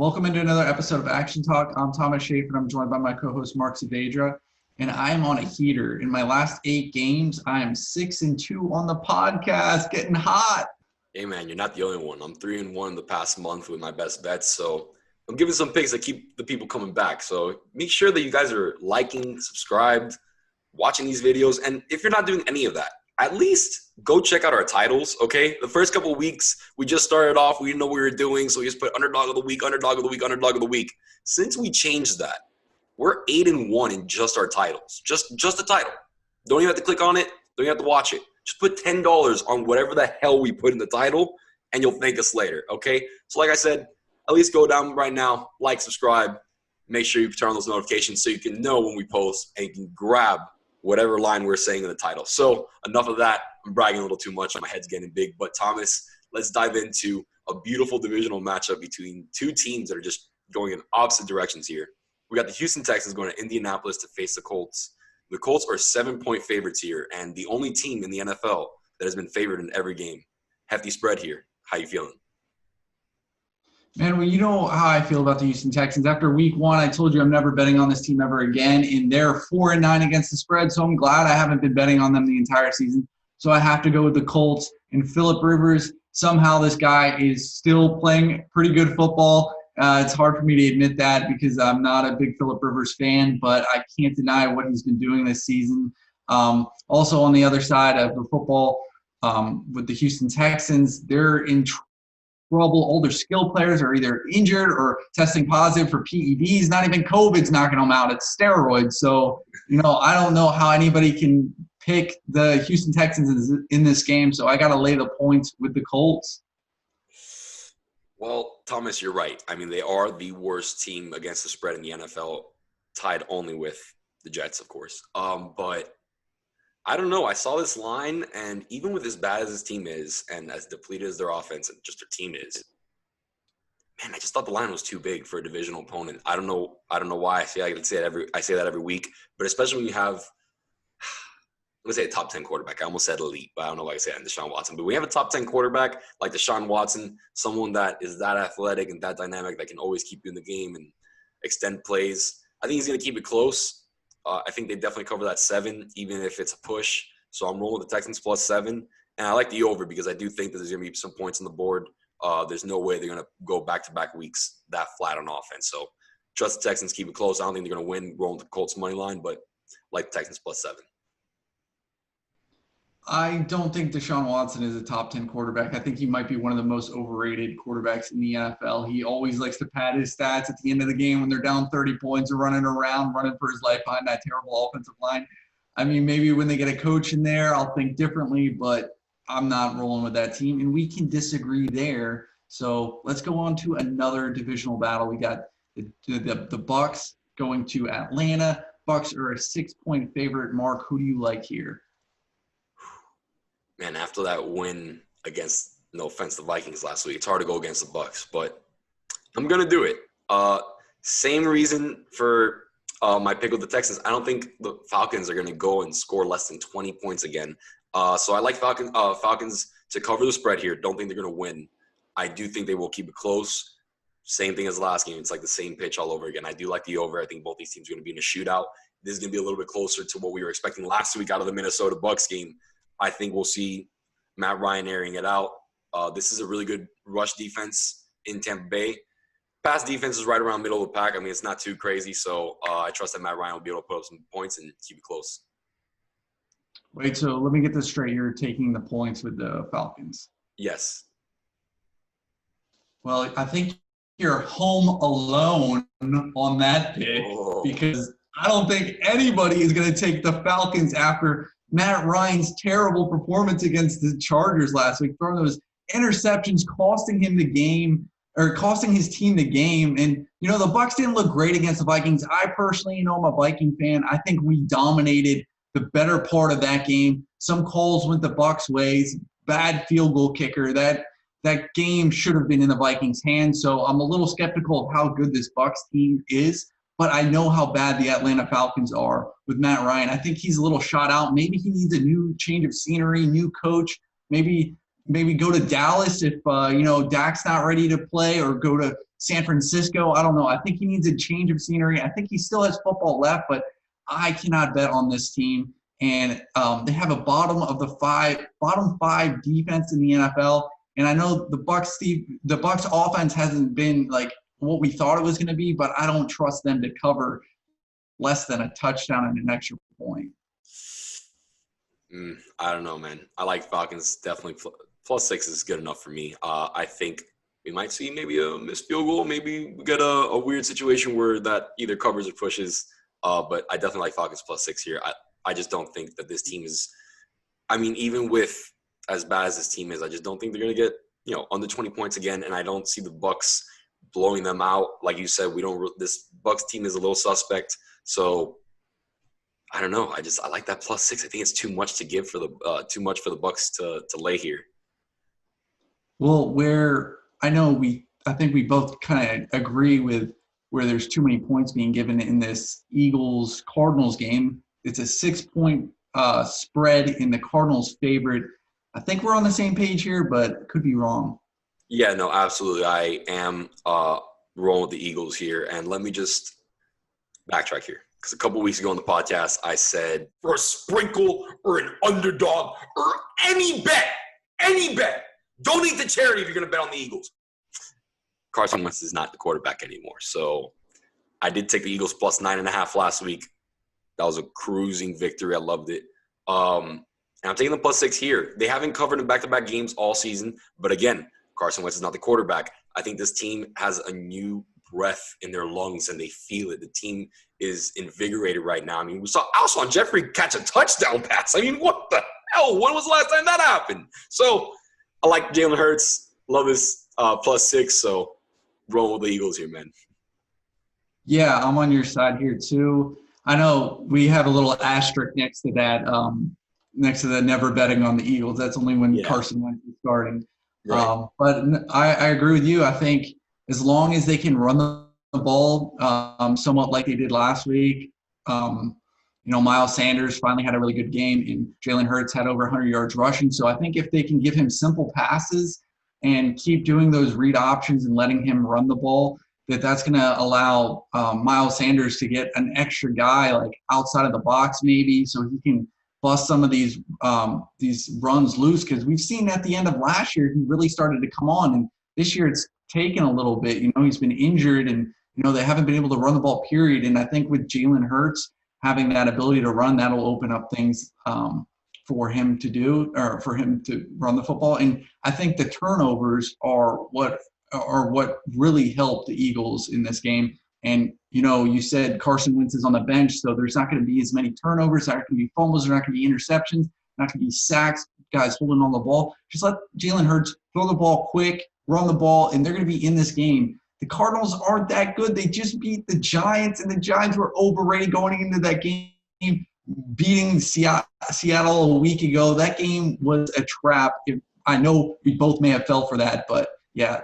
Welcome into another episode of Action Talk. I'm Thomas Shafer, and I'm joined by my co-host Mark Saavedra, and I'm on a heater. In my last 8 games, I am 6-2 on the podcast, getting hot. Hey man, you're not the only one. I'm 3-1 in the past month with my best bets, so I'm giving some picks that keep the people coming back. So make sure that you guys are liking, subscribed, watching these videos, and if you're not doing any of that, at least go check out our titles, okay? The first couple of weeks, we just started off. We didn't know what we were doing, so we just put underdog of the week, underdog of the week, underdog of the week. Since we changed that, we're 8-1 in just our titles. Just the title. Don't even have to click on it. Don't even have to watch it. Just put $10 on whatever the hell we put in the title, and you'll thank us later, okay? So like I said, at least go down right now, like, subscribe. Make sure you turn on those notifications so you can know when we post and you can grab whatever line we're saying in the title. So enough of that. I'm bragging a little too much. My head's getting big. But Thomas, let's dive into a beautiful divisional matchup between two teams that are just going in opposite directions here. We got the Houston Texans going to Indianapolis to face the Colts. The Colts are 7-point favorites here, and the only team in the NFL that has been favored in every game. Hefty spread here. How you feeling? Man, well, you know how I feel about the Houston Texans. After week 1, I told you I'm never betting on this team ever again, and they're 4-9 against the spread, so I'm glad I haven't been betting on them the entire season. So I have to go with the Colts. And Phillip Rivers, somehow this guy is still playing pretty good football. It's hard for me to admit that because I'm not a big Phillip Rivers fan, but I can't deny what he's been doing this season. Also on the other side of the football, with the Houston Texans, they're in trouble. Older skill players are either injured or testing positive for PEDs. Not even COVID's knocking them out. It's steroids. So, I don't know how anybody can pick the Houston Texans in this game. So I got to lay the points with the Colts. Well, Thomas, you're right. I mean, they are the worst team against the spread in the NFL, tied only with the Jets, of course. But I don't know. I saw this line, and even with as bad as this team is and as depleted as their offense and just their team is, man, I just thought the line was too big for a divisional opponent. I don't know why. I say that every week, but especially when you have, let's say, a top 10 quarterback. I almost said elite, but I don't know why I say that in Deshaun Watson. But we have a top 10 quarterback like Deshaun Watson, someone that is that athletic and that dynamic that can always keep you in the game and extend plays. I think he's going to keep it close. I think they definitely cover that 7, even if it's a push. So I'm rolling with the Texans plus 7. And I like the over because I do think that there's going to be some points on the board. There's no way they're going to go back-to-back weeks that flat on offense. So trust the Texans, keep it close. I don't think they're going to win rolling the Colts money line, but like the Texans plus 7. I don't think Deshaun Watson is a top 10 quarterback. I think he might be one of the most overrated quarterbacks in the NFL. He always likes to pad his stats at the end of the game when they're down 30 points or running around, running for his life behind that terrible offensive line. I mean, maybe when they get a coach in there, I'll think differently, but I'm not rolling with that team. And we can disagree there. So let's go on to another divisional battle. We got the Bucs going to Atlanta. Bucs are a 6-point favorite. Mark, who do you like here? Man, after that win against, no offense, the Vikings last week, it's hard to go against the Bucs, but I'm going to do it. Same reason for my pick with the Texans. I don't think the Falcons are going to go and score less than 20 points again. So I like Falcons to cover the spread here. Don't think they're going to win. I do think they will keep it close. Same thing as the last game. It's like the same pitch all over again. I do like the over. I think both these teams are going to be in a shootout. This is going to be a little bit closer to what we were expecting last week out of the Minnesota Bucs game. I think we'll see Matt Ryan airing it out. This is a really good rush defense in Tampa Bay. Pass defense is right around middle of the pack. I mean, it's not too crazy, so I trust that Matt Ryan will be able to put up some points and keep it close. Wait, so let me get this straight. You're taking the points with the Falcons? Yes. Well, I think you're home alone on that pick because I don't think anybody is going to take the Falcons after – Matt Ryan's terrible performance against the Chargers last week, throwing those interceptions, costing him the game, or costing his team the game. And, the Bucs didn't look great against the Vikings. I personally, I'm a Viking fan. I think we dominated the better part of that game. Some calls went the Bucs' ways. Bad field goal kicker. That game should have been in the Vikings' hands. So I'm a little skeptical of how good this Bucs team is. But I know how bad the Atlanta Falcons are with Matt Ryan. I think he's a little shot out. Maybe he needs a new change of scenery, new coach. Maybe go to Dallas if Dak's not ready to play, or go to San Francisco. I don't know. I think he needs a change of scenery. I think he still has football left, but I cannot bet on this team. And they have a bottom five defense in the NFL. And I know the Bucs offense hasn't been like what we thought it was going to be, but I don't trust them to cover less than a touchdown and an extra point. I don't know, man. I like Falcons. Definitely +6 is good enough for me. I think we might see maybe a missed field goal. Maybe we get a weird situation where that either covers or pushes. But I definitely like Falcons +6 here. I just don't think that this team is – I mean, even with as bad as this team is, I just don't think they're going to get, under 20 points again. And I don't see the Bucs blowing them out. Like you said, this Bucs team is a little suspect. So – I don't know. I like that +6. I think it's too much to give for the Bucs to lay here. Well, I think we both kind of agree with where there's too many points being given in this Eagles-Cardinals game. It's a 6-point spread in the Cardinals' favorite. I think we're on the same page here, but could be wrong. Yeah, no, absolutely. I am rolling with the Eagles here, and let me just backtrack here. Because a couple weeks ago on the podcast, I said, for a sprinkle or an underdog or any bet, donate to charity if you're going to bet on the Eagles. Carson Wentz is not the quarterback anymore. So I did take the Eagles +9.5 last week. That was a cruising victory. I loved it. And I'm taking the +6 here. They haven't covered in back-to-back games all season. But again, Carson Wentz is not the quarterback. I think this team has a new breath in their lungs and they feel it. The team is invigorated right now. I mean, we saw Alshon Jeffrey catch a touchdown pass. I mean, what the hell? When was the last time that happened? So I like Jalen Hurts. Love his +6. So roll with the Eagles here, man. Yeah, I'm on your side here too. I know we have a little asterisk next to that, next to the never betting on the Eagles. That's only when Carson Wentz is starting. Right. But I agree with you. I think as long as they can run the ball somewhat like they did last week, Miles Sanders finally had a really good game, and Jalen Hurts had over 100 yards rushing. So I think if they can give him simple passes and keep doing those read options and letting him run the ball, that's going to allow Miles Sanders to get an extra guy like outside of the box maybe, so he can bust some of these runs loose. Because we've seen at the end of last year he really started to come on, and this year it's taken a little bit. He's been injured, and they haven't been able to run the ball. Period. And I think with Jalen Hurts having that ability to run, that'll open up things for him to do, or for him to run the football. And I think the turnovers are what really helped the Eagles in this game. And, you said Carson Wentz is on the bench, so there's not going to be as many turnovers. There's not going to be fumbles. There's not going to be interceptions. Not going to be sacks, guys holding on the ball. Just let Jalen Hurts throw the ball quick, run the ball, and they're going to be in this game. The Cardinals aren't that good. They just beat the Giants, and the Giants were overrated going into that game, beating Seattle a week ago. That game was a trap. I know we both may have fell for that, but yeah,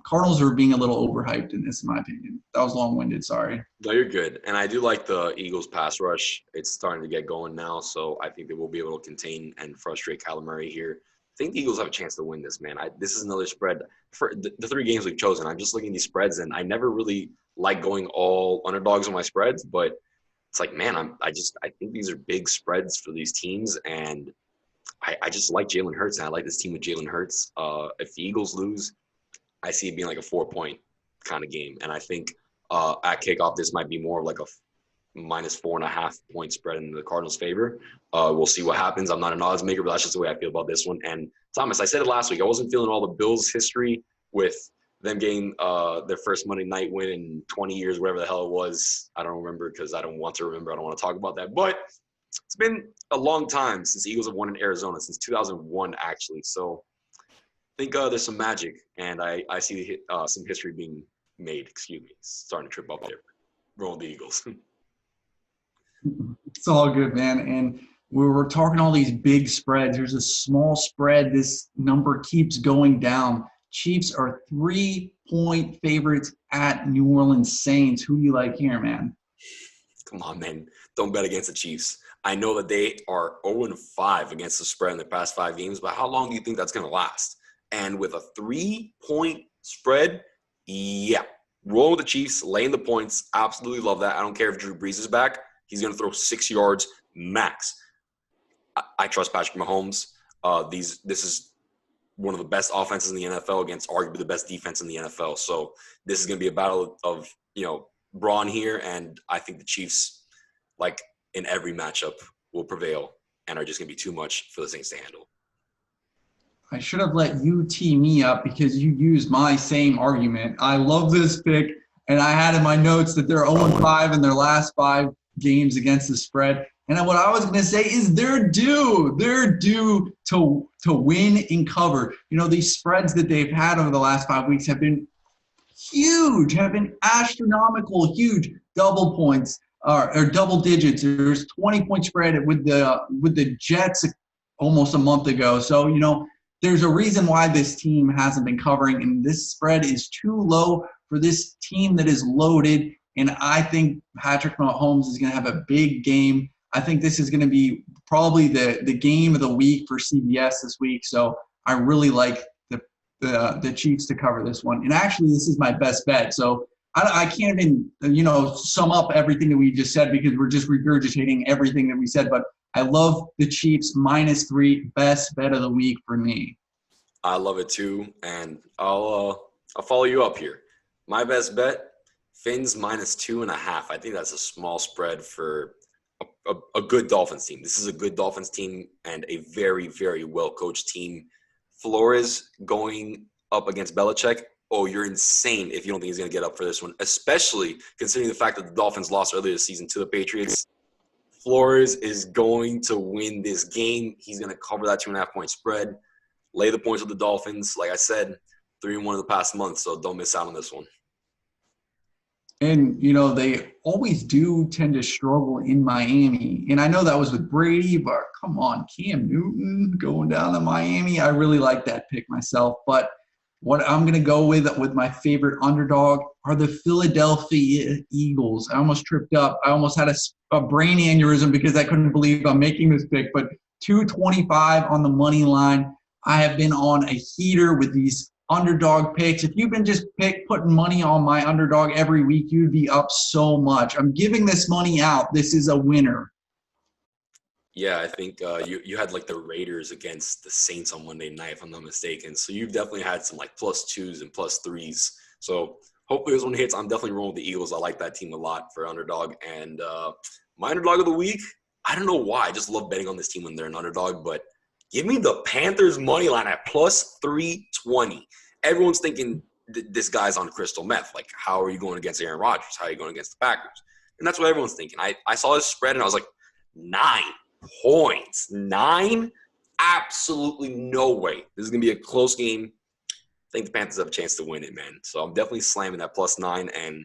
Cardinals are being a little overhyped in this, in my opinion. That was long-winded, sorry. No, you're good. And I do like the Eagles pass rush. It's starting to get going now, so I think they will be able to contain and frustrate Kyler Murray here. I think the Eagles have a chance to win this, man. This is another spread. For the 3 games we've chosen, I'm just looking at these spreads, and I never really like going all underdogs on my spreads, but it's like, man, I think these are big spreads for these teams, and I just like Jalen Hurts, and I like this team with Jalen Hurts. If the Eagles lose, I see it being like a 4-point kind of game. And I think at kickoff, this might be more like a -4.5 point spread in the Cardinals' favor. We'll see what happens. I'm not an odds maker, but that's just the way I feel about this one. And Thomas, I said it last week. I wasn't feeling all the Bills' history with them getting their first Monday night win in 20 years, whatever the hell it was. I don't remember because I don't want to remember. I don't want to talk about that. But it's been a long time since the Eagles have won in Arizona, since 2001, actually. So I think there's some magic, and I see some history being made. Excuse me. Starting to trip up there. Rolling the Eagles. It's all good, man. And we're talking all these big spreads. There's a small spread. This number keeps going down. Chiefs are 3-point favorites at New Orleans Saints. Who do you like here, man? Come on, man. Don't bet against the Chiefs. I know that they are 0-5 against the spread in their past 5 games, but how long do you think that's going to last? And with a 3-point spread, yeah, Rolling with the Chiefs, laying the points. Absolutely love that. I don't care if Drew Brees is back. He's going to throw 6 yards max. I trust Patrick Mahomes. This is one of the best offenses in the NFL against arguably the best defense in the NFL. So this is going to be a battle of, brawn here. And I think the Chiefs, like in every matchup, will prevail and are just going to be too much for the Saints to handle. I should have let you tee me up because you used my same argument. I love this pick, and I had in my notes that they're 0-5 in their last 5 games against the spread. And what I was going to say is they're due. They're due to win and cover. These spreads that they've had over the last 5 weeks have been huge, have been astronomical, huge double points or double digits. There's 20-point spread with the Jets almost a month ago. So, there's a reason why this team hasn't been covering, and this spread is too low for this team that is loaded. And I think Patrick Mahomes is going to have a big game. I think this is going to be probably the game of the week for CBS this week. So I really like the Chiefs to cover this one. And actually, this is my best bet. So I can't even, sum up everything that we just said because we're just regurgitating everything that we said. But I love the Chiefs -3, best bet of the week for me. I love it too, and I'll follow you up here. My best bet, Fins -2.5. I think that's a small spread for a good Dolphins team. This is a good Dolphins team and a very, very well-coached team. Flores going up against Belichick. Oh, you're insane if you don't think he's going to get up for this one, especially considering the fact that the Dolphins lost earlier this season to the Patriots. Flores is going to win this game. He's going to cover that 2.5-point spread, lay the points with the Dolphins. Like I said, 3-1 in the past month, so don't miss out on this one. And, they always do tend to struggle in Miami. And I know that was with Brady, but come on, Cam Newton going down to Miami. I really like that pick myself. But what I'm going to go with my favorite underdog are the Philadelphia Eagles. I almost tripped up. I almost had a brain aneurysm because I couldn't believe I'm making this pick. But 225 on the money line. I have been on a heater with these underdog picks. If you've been just putting money on my underdog every week, you'd be up so much. I'm giving this money out. This is a winner. Yeah, I think you had like the Raiders against the Saints on Monday night, if I'm not mistaken. So you've definitely had some like +2s and +3s. So hopefully this one hits. I'm definitely rolling with the Eagles. I like that team a lot for underdog. And my underdog of the week, I don't know why. I just love betting on this team when they're an underdog. But give me the Panthers money line at +320. Everyone's thinking this guy's on crystal meth. Like, how are you going against Aaron Rodgers? How are you going against the Packers? And that's what everyone's thinking. I saw this spread and I was like, 9 points. 9? Absolutely no way. This is going to be a close game. I think the Panthers have a chance to win it, man. So I'm definitely slamming that +9 and I'm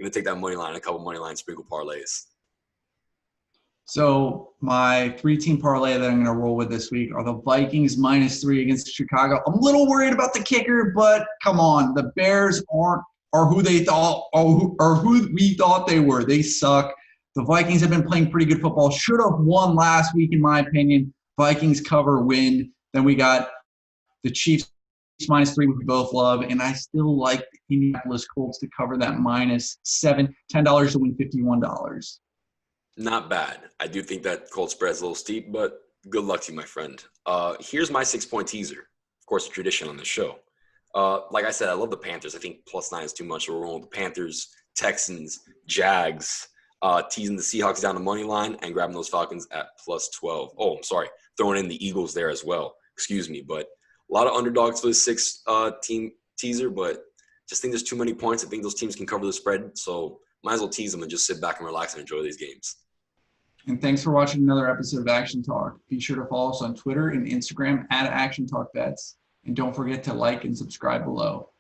going to take that money line, a couple money line sprinkle parlays. So my 3-team parlay that I'm going to roll with this week are the Vikings -3 against Chicago. I'm a little worried about the kicker, but come on, the Bears are who they thought or who we thought they were. They suck. The Vikings have been playing pretty good football. Should have won last week, in my opinion. Vikings cover, win. Then we got the Chiefs -3, which we both love, and I still like the Indianapolis Colts to cover that -7, $10 to win $51. Not bad. I do think that Colts spread is a little steep, but good luck to you, my friend. Here's my 6-point teaser. Of course, a tradition on this show. Like I said, I love the Panthers. I think +9 is too much. So we're rolling with the Panthers, Texans, Jags, teasing the Seahawks down the money line and grabbing those Falcons at +12. Oh, I'm sorry. Throwing in the Eagles there as well. Excuse me. But a lot of underdogs for this 6-team teaser, but just think there's too many points. I think those teams can cover the spread. So might as well tease them and just sit back and relax and enjoy these games. And thanks for watching another episode of Action Talk. Be sure to follow us on Twitter and Instagram @Action Talk Bets. And don't forget to like and subscribe below.